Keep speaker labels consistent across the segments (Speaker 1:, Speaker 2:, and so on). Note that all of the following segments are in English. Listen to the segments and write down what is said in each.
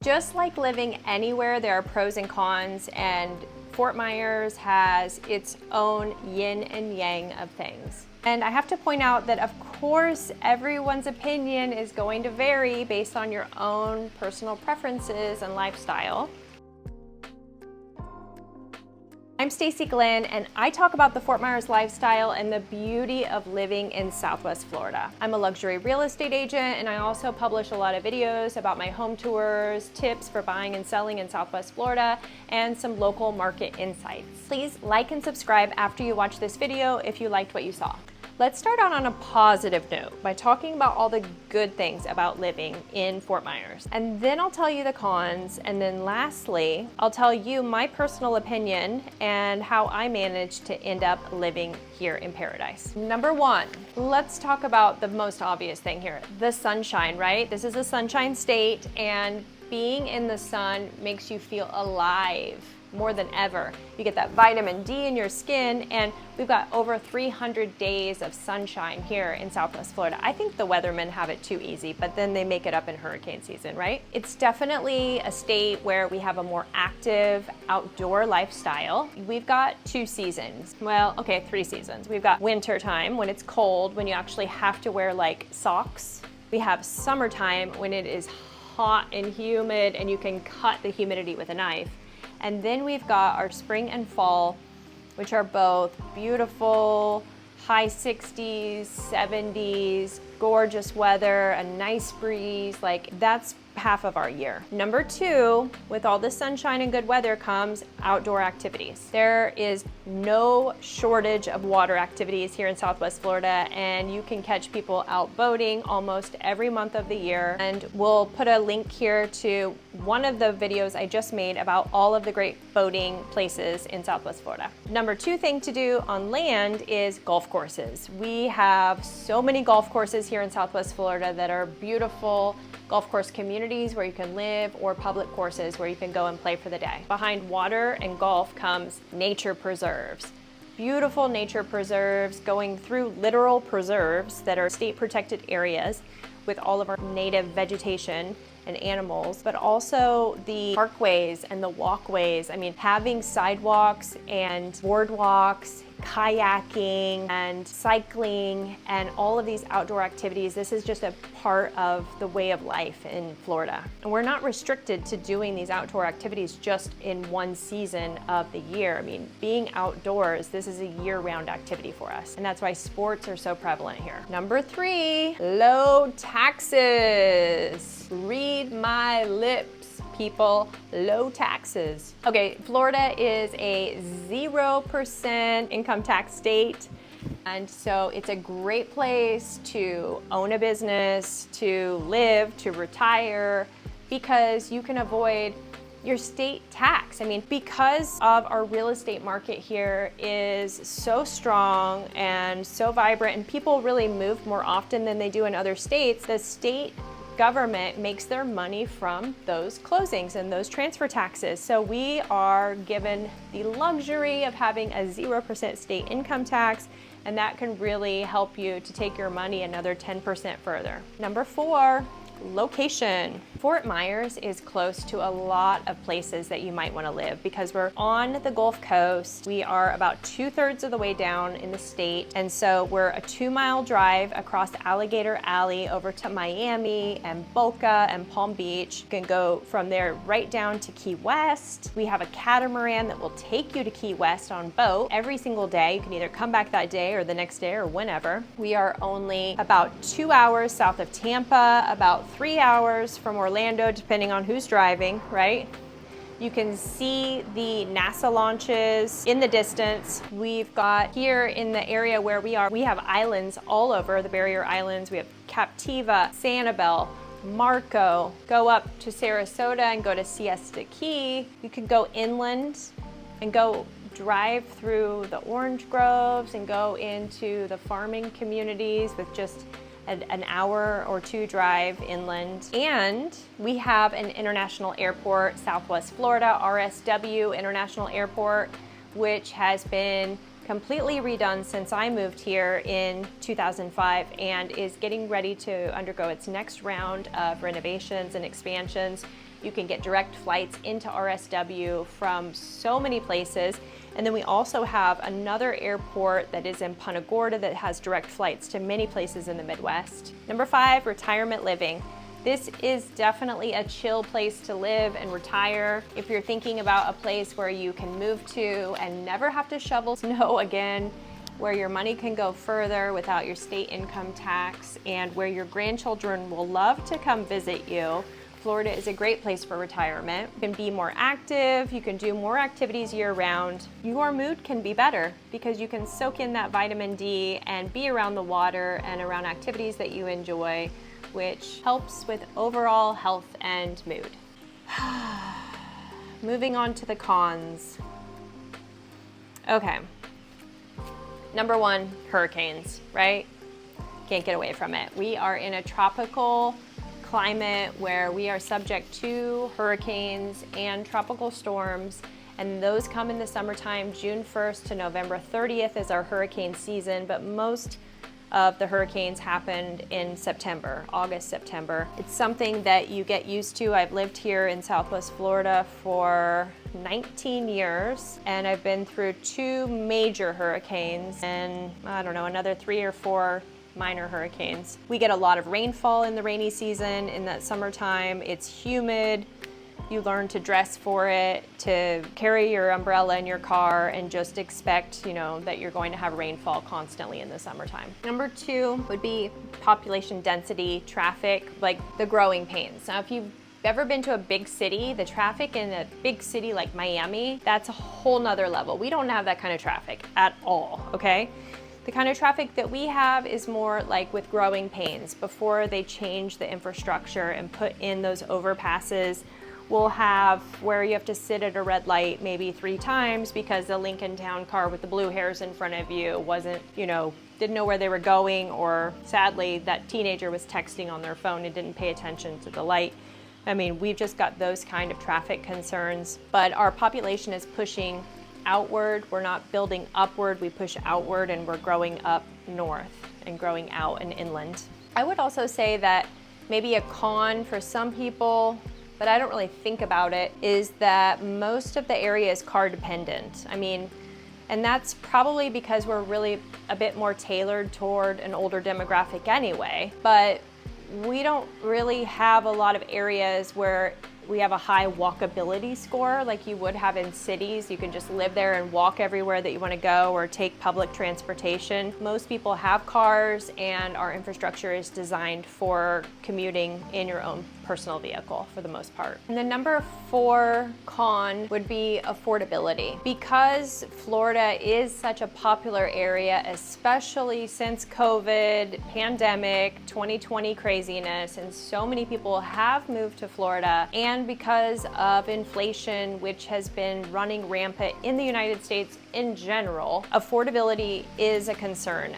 Speaker 1: Just like living anywhere, there are pros and cons, and Fort Myers has its own yin and yang of things. And I have to point out that, of course, everyone's opinion is going to vary based on your own personal preferences and lifestyle. I'm Stacy Glenn, and I talk about the Fort Myers lifestyle and the beauty of living in Southwest Florida. I'm a luxury real estate agent, and I also publish a lot of videos about my home tours, tips for buying and selling in Southwest Florida, and some local market insights. Please like and subscribe after you watch this video if you liked what you saw. Let's start out on a positive note by talking about all the good things about living in Fort Myers. And then I'll tell you the cons, and then lastly, I'll tell you my personal opinion and how I managed to end up living here in paradise. Number one, let's talk about the most obvious thing here, the sunshine, right? This is a sunshine state, and being in the sun makes you feel alive more than ever. You get that vitamin D in your skin, and we've got over 300 days of sunshine here in Southwest Florida. I think the weathermen have it too easy, but then they make it up in hurricane season, right? It's definitely a state where we have a more active outdoor lifestyle. We've got two seasons. Well, okay, three seasons. We've got winter time when it's cold, when you actually have to wear like socks. We have summertime when it is hot and humid and you can cut the humidity with a knife. And then we've got our spring and fall, which are both beautiful, high 60s, 70s, gorgeous weather, a nice breeze. Like, that's half of our year. Number two, with all the sunshine and good weather comes outdoor activities. There is no shortage of water activities here in Southwest Florida, and you can catch people out boating almost every month of the year. And we'll put a link here to one of the videos I just made about all of the great boating places in Southwest Florida. Number two thing to do on land is golf courses. We have so many golf courses here in Southwest Florida that are beautiful golf course communities where you can live, or public courses where you can go and play for the day. Behind water and golf comes nature preserves. Beautiful nature preserves going through literal preserves that are state protected areas with all of our native vegetation and animals, but also the parkways and the walkways. I mean, having sidewalks and boardwalks, kayaking and cycling and all of these outdoor activities, this is just a part of the way of life in Florida. And we're not restricted to doing these outdoor activities just in one season of the year. I mean, being outdoors, this is a year-round activity for us. And that's why sports are so prevalent here. Number three, low taxes. Read my lips, people. Low taxes. Okay, Florida is a 0% income tax state. And so it's a great place to own a business, to live, to retire, because you can avoid your state tax. I mean, because of our real estate market here is so strong and so vibrant, and people really move more often than they do in other states, the state government makes their money from those closings and those transfer taxes. So we are given the luxury of having a 0% state income tax, and that can really help you to take your money another 10% further. Number four, location. Fort Myers is close to a lot of places that you might want to live because we're on the Gulf Coast. We are about 2/3 of the way down in the state, and so we're a 2-mile drive across Alligator Alley over to Miami and Boca and Palm Beach. You can go from there right down to Key West. We have a catamaran that will take you to Key West on boat every single day. You can either come back that day or the next day or whenever. We are only about 2 hours south of Tampa, about 3 hours from Orlando, depending on who's driving, right? You can see the NASA launches in the distance. We've got here in the area where we are, we have islands all over the barrier islands. We have Captiva, Sanibel, Marco. Go up to Sarasota and go to Siesta Key. You can go inland and go drive through the orange groves and go into the farming communities with just an hour or two drive inland. And we have an international airport, Southwest Florida, RSW International Airport, which has been completely redone since I moved here in 2005 and is getting ready to undergo its next round of renovations and expansions. You can get direct flights into RSW from so many places. And then we also have another airport that is in Punta Gorda that has direct flights to many places in the Midwest. Number 5, retirement living. This is definitely a chill place to live and retire. If you're thinking about a place where you can move to and never have to shovel snow again, where your money can go further without your state income tax, and where your grandchildren will love to come visit you, Florida is a great place for retirement. You can be more active, you can do more activities year-round. Your mood can be better because you can soak in that vitamin D and be around the water and around activities that you enjoy, which helps with overall health and mood. Moving on to the cons. Okay. Number 1, hurricanes, right? Can't get away from it. We are in a tropical climate where we are subject to hurricanes and tropical storms, and those come in the summertime. June 1st to November 30th is our hurricane season, but most of the hurricanes happened in September, August, September. It's something that you get used to. I've lived here in Southwest Florida for 19 years, and I've been through 2 major hurricanes and I don't know, another 3 or 4 minor hurricanes. We get a lot of rainfall in the rainy season in that summertime. It's humid. You learn to dress for it, to carry your umbrella in your car, and just expect, that you're going to have rainfall constantly in the summertime. Number 2 would be population density, traffic, like the growing pains. Now, if you've ever been to a big city, the traffic in a big city like Miami, that's a whole nother level. We don't have that kind of traffic at all, okay? The kind of traffic that we have is more like with growing pains. Before they change the infrastructure and put in those overpasses, we'll have where you have to sit at a red light maybe 3 times because the Lincoln Town car with the blue hairs in front of you wasn't, didn't know where they were going, or sadly that teenager was texting on their phone and didn't pay attention to the light. I mean, we've just got those kind of traffic concerns, but our population is pushing outward. We're not building upward, we push outward, and we're growing up north and growing out and inland. I would also say that maybe a con for some people, but I don't really think about it, is that most of the area is car dependent. And that's probably because we're really a bit more tailored toward an older demographic anyway, but we don't really have a lot of areas where we have a high walkability score like you would have in cities. You can just live there and walk everywhere that you want to go or take public transportation. Most people have cars, and our infrastructure is designed for commuting in your own personal vehicle for the most part. And the number 4 con would be affordability. Because Florida is such a popular area, especially since COVID, pandemic, 2020 craziness, and so many people have moved to Florida, and because of inflation, which has been running rampant in the United States in general, affordability is a concern.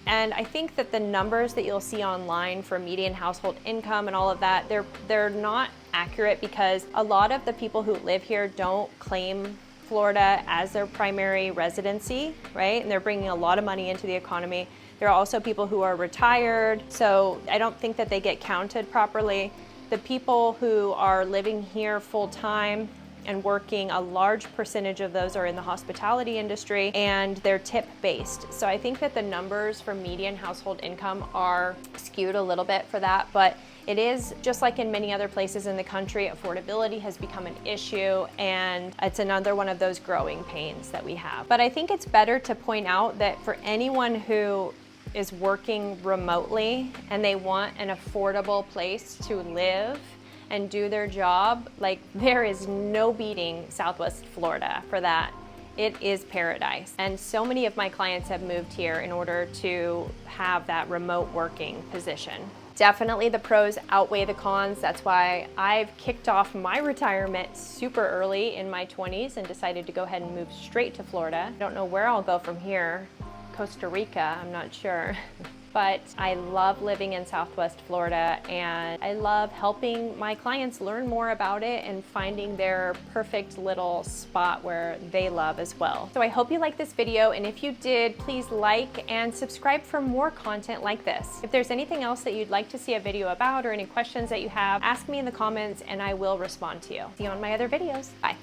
Speaker 1: And I think that the numbers that you'll see online for median household income and all of that, they're not accurate, because a lot of the people who live here don't claim Florida as their primary residency, right? And they're bringing a lot of money into the economy. There are also people who are retired, so I don't think that they get counted properly. The people who are living here full-time and working, a large percentage of those are in the hospitality industry, and they're tip-based. So I think that the numbers for median household income are skewed a little bit for that, but it is, just like in many other places in the country, affordability has become an issue, and it's another one of those growing pains that we have. But I think it's better to point out that for anyone who is working remotely and they want an affordable place to live and do their job, like, there is no beating Southwest Florida for that. It is paradise. And so many of my clients have moved here in order to have that remote working position. Definitely the pros outweigh the cons. That's why I've kicked off my retirement super early in my 20s and decided to go ahead and move straight to Florida. I don't know where I'll go from here. Costa Rica, I'm not sure. but I love living in Southwest Florida, and I love helping my clients learn more about it and finding their perfect little spot where they love as well. So I hope you liked this video, and if you did, please like and subscribe for more content like this. If there's anything else that you'd like to see a video about or any questions that you have, ask me in the comments and I will respond to you. See you on my other videos. Bye.